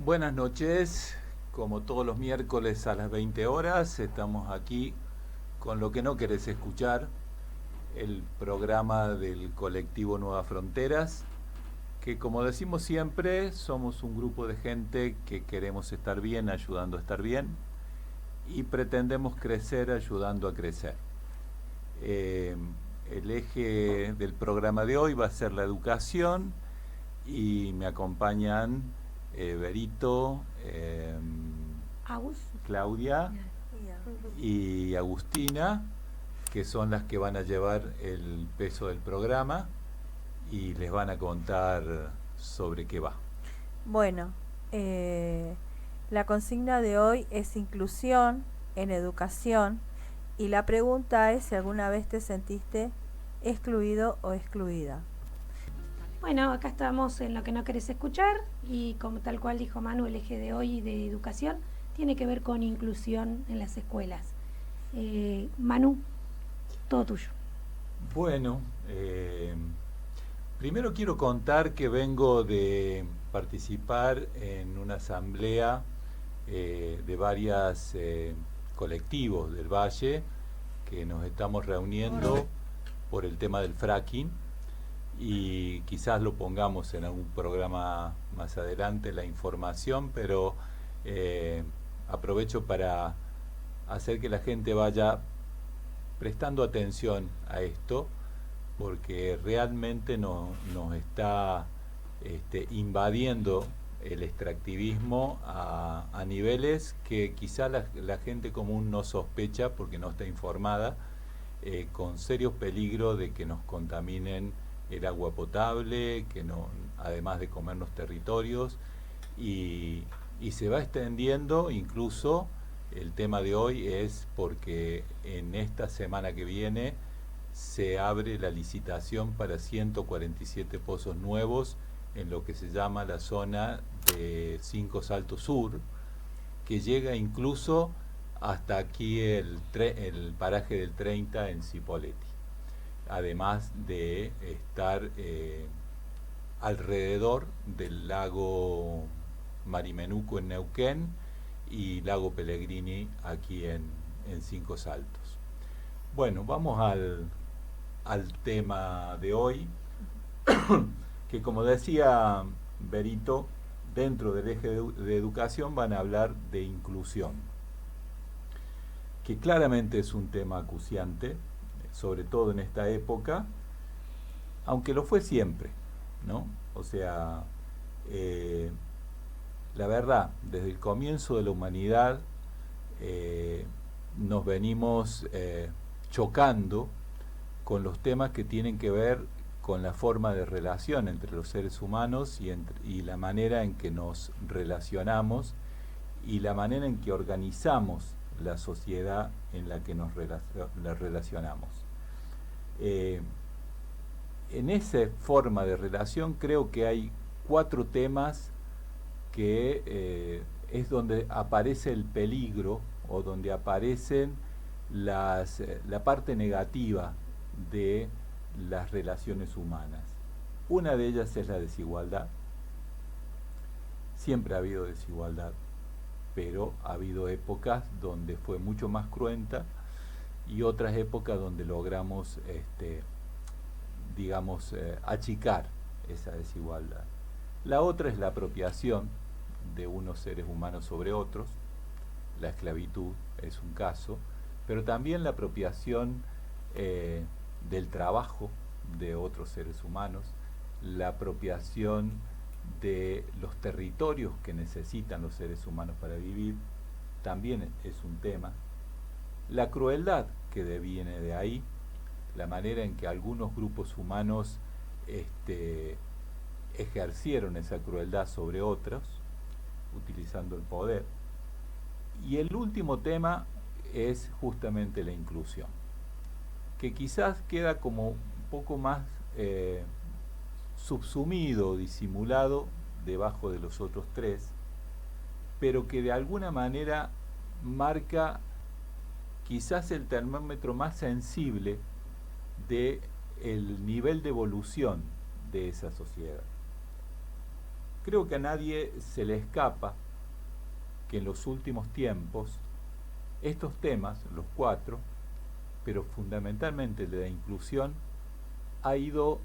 Buenas noches, como todos los miércoles a las 20 horas, estamos aquí con Lo que no querés escuchar, el programa del colectivo Nuevas Fronteras, que como decimos siempre, somos un grupo de gente que queremos estar bien ayudando a estar bien y pretendemos crecer ayudando a crecer. Eh, el eje del programa de hoy va a ser la educación y me acompañan Berito, Agus. Claudia y Agustina, que son las que van a llevar el peso del programa y les van a contar sobre qué va. Bueno, eh, la consigna de hoy es inclusión en educación y la pregunta es si alguna vez te sentiste excluido o excluida. Bueno, acá estamos en Lo que no querés escuchar y como tal cual dijo Manu, el eje de hoy de educación tiene que ver con inclusión en las escuelas. Manu, todo tuyo. Bueno, primero quiero contar que vengo de participar en una asamblea de varios colectivos del Valle que nos estamos reuniendo por el tema del fracking y quizás lo pongamos en algún programa más adelante la información, pero eh, aprovecho para hacer que la gente vaya prestando atención a esto porque realmente nos está invadiendo el extractivismo a niveles que quizá la gente común no sospecha porque no está informada, con serios peligros de que nos contaminen el agua potable, que no, además de comernos territorios, y se va extendiendo incluso. El tema de hoy es porque en esta semana que viene se abre la licitación para 147 pozos nuevos en lo que se llama la zona de Cinco Saltos Sur, que llega incluso hasta aquí el paraje del 30 en Cipolletti, además de estar alrededor del lago Marimenuco en Neuquén y lago Pellegrini aquí en Cinco Saltos. Bueno, vamos al tema de hoy, que como decía Berito, dentro del eje de educación van a hablar de inclusión, que claramente es un tema acuciante, sobre todo en esta época, aunque lo fue siempre, ¿no? O sea, eh, la verdad, desde el comienzo de la humanidad nos venimos chocando con los temas que tienen que ver con la forma de relación entre los seres humanos y la manera en que nos relacionamos y la manera en que organizamos la sociedad en la que nos relacionamos. Eh, en esa forma de relación creo que hay 4 temas que es donde aparece el peligro o donde aparecen la parte negativa de las relaciones humanas. Una de ellas es la desigualdad. Siempre ha habido desigualdad, pero ha habido épocas donde fue mucho más cruenta y otras épocas donde logramos, digamos, achicar esa desigualdad. La otra es la apropiación de unos seres humanos sobre otros. La esclavitud es un caso, pero también la apropiación del trabajo de otros seres humanos, la apropiación de los territorios que necesitan los seres humanos para vivir, también es un tema. La crueldad que deviene de ahí, la manera en que algunos grupos humanos ejercieron esa crueldad sobre otros, utilizando el poder. Y el último tema es justamente la inclusión, que quizás queda como un poco más subsumido, disimulado debajo de los otros 3, pero que de alguna manera marca quizás el termómetro más sensible de el nivel de evolución de esa sociedad. Creo que a nadie se le escapa que en los últimos tiempos estos temas, los 4, pero fundamentalmente el de la inclusión, ha ido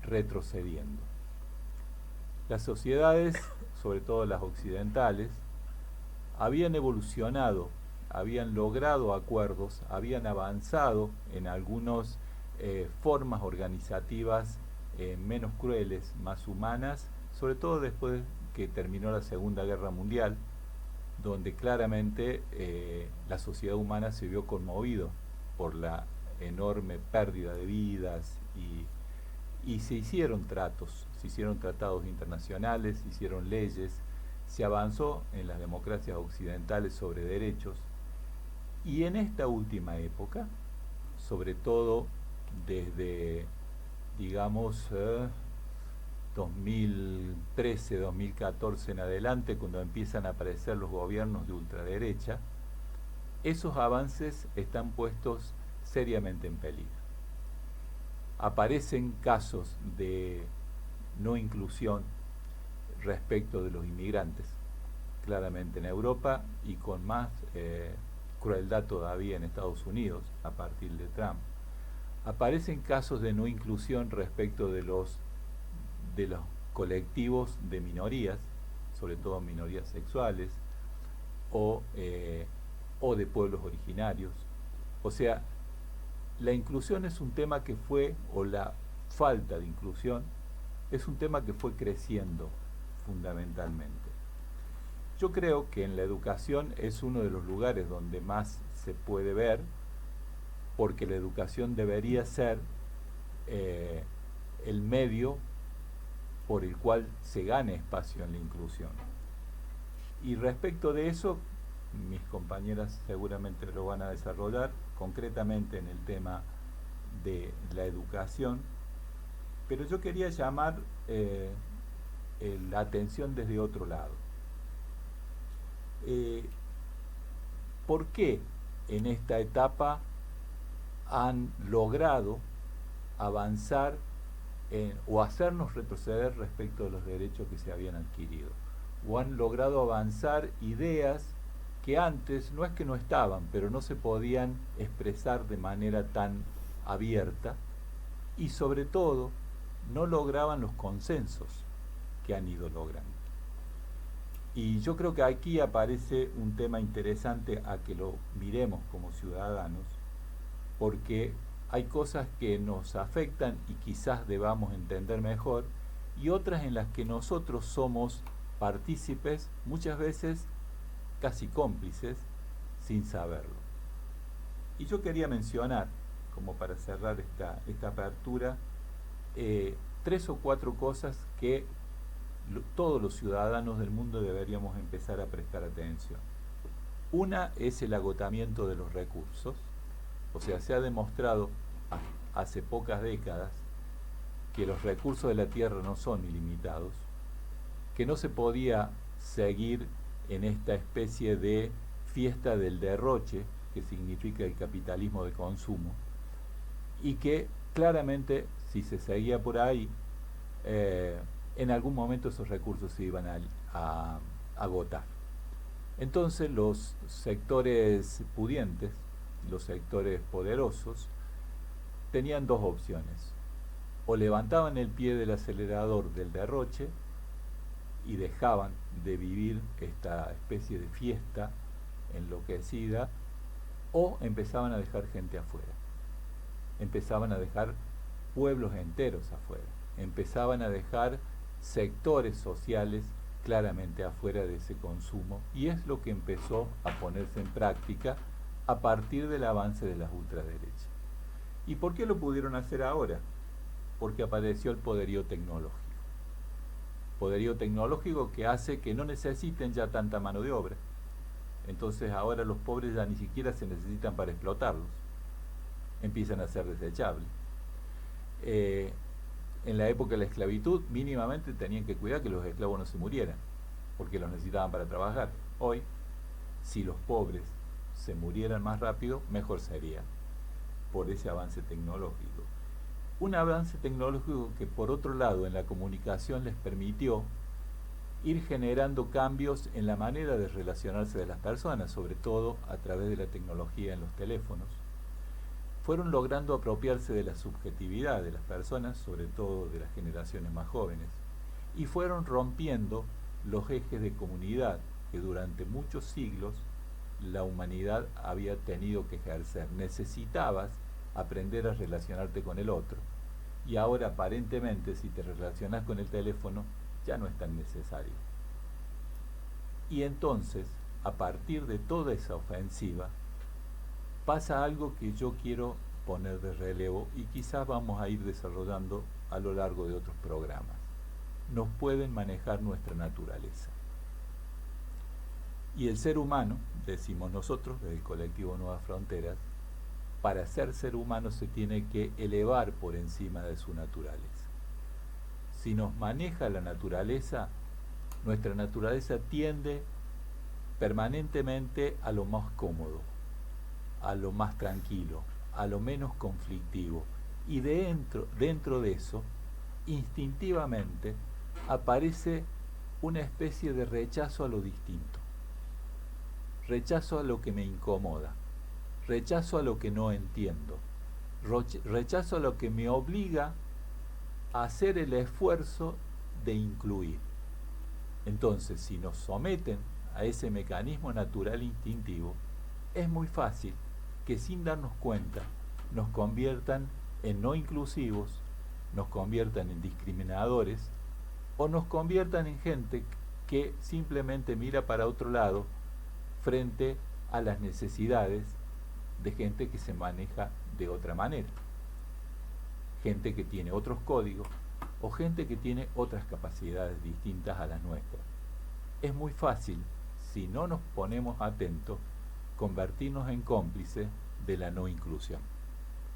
retrocediendo. Las sociedades, sobre todo las occidentales, habían evolucionado, habían logrado acuerdos, habían avanzado en algunas formas organizativas menos crueles, más humanas, sobre todo después que terminó la Segunda Guerra Mundial, donde claramente la sociedad humana se vio conmovido por la enorme pérdida de vidas y se hicieron tratados internacionales, se hicieron leyes, se avanzó en las democracias occidentales sobre derechos, y en esta última época, sobre todo desde, digamos, 2013, 2014 en adelante, cuando empiezan a aparecer los gobiernos de ultraderecha, esos avances están puestos seriamente en peligro. Aparecen casos de no inclusión respecto de los inmigrantes, claramente en Europa, y con más crueldad todavía en Estados Unidos a partir de Trump. Aparecen casos de no inclusión respecto de los colectivos de minorías, sobre todo minorías sexuales, o de pueblos originarios. O sea, la inclusión es un tema que fue, o la falta de inclusión, es un tema que fue creciendo fundamentalmente. Yo creo que en la educación es uno de los lugares donde más se puede ver, porque la educación debería ser el medio por el cual se gane espacio en la inclusión. Y respecto de eso, mis compañeras seguramente lo van a desarrollar, concretamente en el tema de la educación, pero yo quería llamar la atención desde otro lado. ¿Por qué en esta etapa han logrado avanzar o hacernos retroceder respecto de los derechos que se habían adquirido? O han logrado avanzar ideas que antes no es que no estaban, pero no se podían expresar de manera tan abierta, y sobre todo no lograban los consensos que han ido logrando. Y yo creo que aquí aparece un tema interesante a que lo miremos como ciudadanos, porque hay cosas que nos afectan y quizás debamos entender mejor, y otras en las que nosotros somos partícipes, muchas veces casi cómplices, sin saberlo. Y yo quería mencionar, como para cerrar esta apertura, 3 o 4 cosas que todos los ciudadanos del mundo deberíamos empezar a prestar atención. Una es el agotamiento de los recursos. O sea, se ha demostrado hace pocas décadas que los recursos de la tierra no son ilimitados, que no se podía seguir en esta especie de fiesta del derroche que significa el capitalismo de consumo, y que claramente, si se seguía por ahí, en algún momento esos recursos se iban a agotar. Entonces los sectores pudientes, los sectores poderosos, tenían 2 opciones: o levantaban el pie del acelerador del derroche y dejaban de vivir esta especie de fiesta enloquecida, o empezaban a dejar gente afuera, empezaban a dejar pueblos enteros afuera, empezaban a dejar sectores sociales claramente afuera de ese consumo, y es lo que empezó a ponerse en práctica a partir del avance de las ultraderechas. ¿Y por qué lo pudieron hacer ahora? Porque apareció el poderío tecnológico. Poderío tecnológico que hace que no necesiten ya tanta mano de obra. Entonces ahora los pobres ya ni siquiera se necesitan para explotarlos. Empiezan a ser desechables. En la época de la esclavitud mínimamente tenían que cuidar que los esclavos no se murieran, porque los necesitaban para trabajar. Hoy, si los pobres se murieran más rápido, mejor sería, por ese avance tecnológico. Un avance tecnológico que, por otro lado, en la comunicación les permitió ir generando cambios en la manera de relacionarse de las personas, sobre todo a través de la tecnología en los teléfonos. Fueron logrando apropiarse de la subjetividad de las personas, sobre todo de las generaciones más jóvenes, y fueron rompiendo los ejes de comunidad que durante muchos siglos la humanidad había tenido que ejercer. Necesitabas aprender a relacionarte con el otro, y ahora aparentemente si te relacionas con el teléfono ya no es tan necesario. Y entonces, a partir de toda esa ofensiva, pasa algo que yo quiero poner de relevo y quizás vamos a ir desarrollando a lo largo de otros programas. Nos pueden manejar nuestra naturaleza. Y el ser humano, decimos nosotros, desde el colectivo Nuevas Fronteras, para ser ser humano se tiene que elevar por encima de su naturaleza. Si nos maneja la naturaleza, nuestra naturaleza tiende permanentemente a lo más cómodo, a lo más tranquilo, a lo menos conflictivo. Y dentro de eso, instintivamente, aparece una especie de rechazo a lo distinto. Rechazo a lo que me incomoda. Rechazo a lo que no entiendo. Rechazo a lo que me obliga a hacer el esfuerzo de incluir. Entonces, si nos someten a ese mecanismo natural instintivo, es muy fácil que sin darnos cuenta nos conviertan en no inclusivos, nos conviertan en discriminadores o nos conviertan en gente que simplemente mira para otro lado frente a las necesidades de gente que se maneja de otra manera, gente que tiene otros códigos o gente que tiene otras capacidades distintas a las nuestras. Es muy fácil, si no nos ponemos atentos, convertirnos en cómplices de la no inclusión.